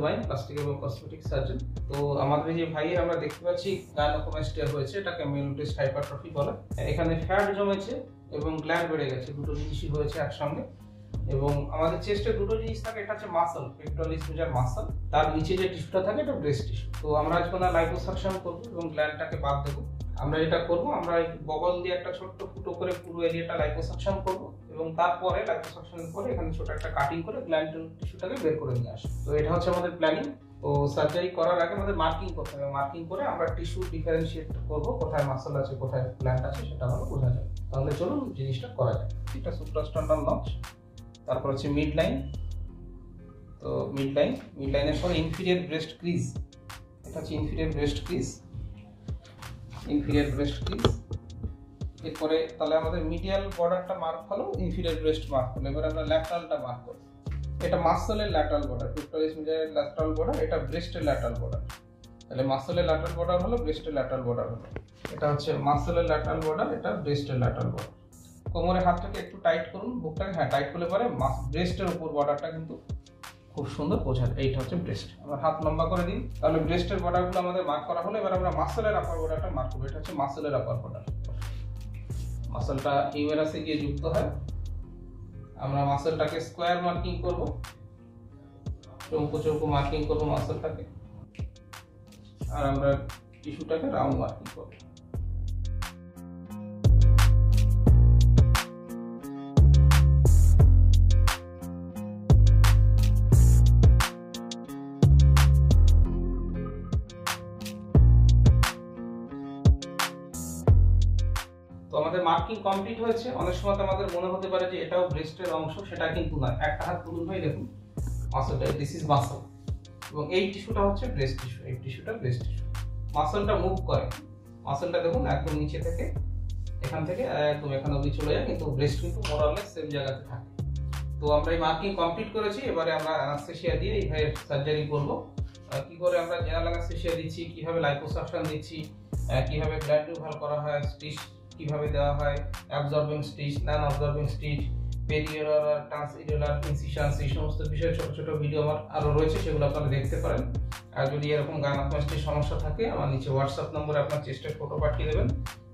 বাইন, plastic এবং cosmetic surgeon. তো আমাদের যে ভাইয়ের আমরা দেখতে পাচ্ছি গাইনোকোমাস্টিয়া হয়েছে, এটাকে মেলিনোসিস হাইপারট্রফি বলে। এখানে ফ্যাট জমেছে এবং গ্ল্যান্ড বেড়ে গেছে, দুটো জিনিসই হয়েছে একসঙ্গে। এবং আমাদের চেস্টে দুটো জিনিস থাকে, এটা হচ্ছে মাসল, পেক্টোরালিস মেজর মাসল, তার নিচে যে টিস্যুটা থাকে এটা ব্রেস্ট টিস্যু। তো আমরা আজকে না লাইপোসাকশন করব এবং গ্ল্যান্ডটাকে বাদ দেবো। আমরা যেটা করব, আমরা বগল দিয়ে একটা ছোট্ট ফুটো করে পুরো এরিয়াটা লাইপোসাকশন করব এবং তারপরে লাইপোসাকশনের পরে এখানে ছোট একটা কাটিং করে গ্ল্যান্ড টিস্যুটাকে বের করে নিয়ে আসবো। তো এটা হচ্ছে আমাদের প্ল্যানিং। তো সার্জারি করার আগে আমাদের মার্কিং করতে হবে, মার্কিং করে আমরা টিস্যু ডিফারেন্সিয়েট করব, কোথায় মাসল আছে কোথায় গ্ল্যান্ড আছে সেটা ভালো বোঝা যাবে। তাহলে চলুন জিনিসটা করা যায়। এটা সুপ্রাস্টার্নাল নচ, তারপর হচ্ছে মিড লাইন। তো মিড লাইনের পর ইনফিরিয়র ব্রেস্ট ক্রিজ, এটা হচ্ছে ইনফিরিয়র ব্রেস্ট ক্রিজ, এরপরে তাহলে আমাদের মিডিয়াল বর্ডারটা মার্ক হলো, ইনফিরিয়র ব্রেস্ট মার্ক হলো। এবার আমরা ল্যাটারালটা মার্ক করব। এটা মাসলের ল্যাটারাল বর্ডার, পেক্টোরালিস মেজরের ল্যাটারাল বর্ডার, এটা ব্রেস্টের ল্যাটারাল বর্ডার। তাহলে মাসলের ল্যাটারাল বর্ডার হলো, ব্রেস্টের ল্যাটারাল বর্ডার হলো। এটা হচ্ছে মাসলের ল্যাটারাল বর্ডার, এটা ব্রেস্টের ল্যাটারাল বর্ডার। কোমরে হাতটাকে একটু টাইট করুন, বুকটাকে হ্যাঁ টাইট করলে পরে ব্রেস্টের উপর বর্ডারটা কিন্তু খুব সুন্দর বোঝায়। এইটা হচ্ছে ব্রেস্ট। আমরা হাত লম্বা করে দিন। তাহলে ব্রেস্টের বর্ডারগুলো আমাদের মার্ক করা হলো। এবার আমরা মাসলের আপার বর্ডারটা মার্ক করবো। এটা হচ্ছে মাসলের আপার বর্ডার। মাসলটা হিউমেরাসে গিয়ে যুক্ত হয়। আমরা মাসলটাকে স্কোয়ার মার্কিং করব, চৌকো চৌকো মার্কিং করব মাসলটাকে, আর আমরা টিস্যুটাকে রাউন্ড মার্কিং করব। তো আমাদের মার্কিং কমপ্লিট হয়েছে। অনেক সময় আমাদের মনে হতে পারে যে এটাও ব্রেস্টের অংশ, সেটা কিন্তু না। একটা হাত তুলুন ভাই, দেখুন মাসলটা, দিস ইজ মাসল, এবং এই টিস্যুটা হচ্ছে ব্রেস্ট টিস্যু, এই টিস্যুটা ব্রেস্ট টিস্যু। মাসলটা মুভ করে, মাসলটা দেখুন একদম নিচে থেকে এখান থেকে একদম এখানে অবধি চলে যায়, কিন্তু ব্রেস্ট কিন্তু মোরালেস সেম জায়গাতে থাকে। তো আমরা এই মার্কিং কমপ্লিট করেছি। এবারে আমরা অ্যানাস্থেসিয়া দিয়ে এই ভাইয়ের সার্জারি করব। কি করে আমরা জেনারেল অ্যানাস্থেসিয়া দিচ্ছি, কিভাবে লাইপোসাকশন দিচ্ছি, কিভাবে গ্ল্যান্ড রিমুভাল করা হয়, স্টিচ কিভাবে দেওয়া হয়, অ্যাবজর্বিং স্টিচ, নন অ্যাবজর্বিং স্টিচ, পেরিওরাল আর ট্রান্সইরিওলার ইনসিশনস, এই সমস্ত বিষয়ে ছোট ছোট ভিডিও আমার আরও রয়েছে, সেগুলো আপনারা দেখতে পারেন। আর যদি এরকম গাইনোকোমাস্টিয়ার সমস্যা থাকে, আমার নিচে হোয়াটসঅ্যাপ নম্বরে আপনার চেস্টের ফটো পাঠিয়ে দেবেন।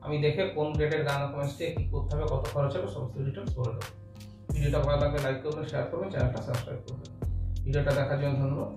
আমি দেখে কোন গ্রেডের গাইনোকোমাস্টিয়া কি করতে হবে, কত খরচ হবে, সমস্ত ডিটেলস বলে দেবো। ভিডিওটা ভালো লাগলে লাইক করবেন, শেয়ার করবেন, চ্যানেলটা সাবস্ক্রাইব করবেন। ভিডিওটা দেখার জন্য ধন্যবাদ।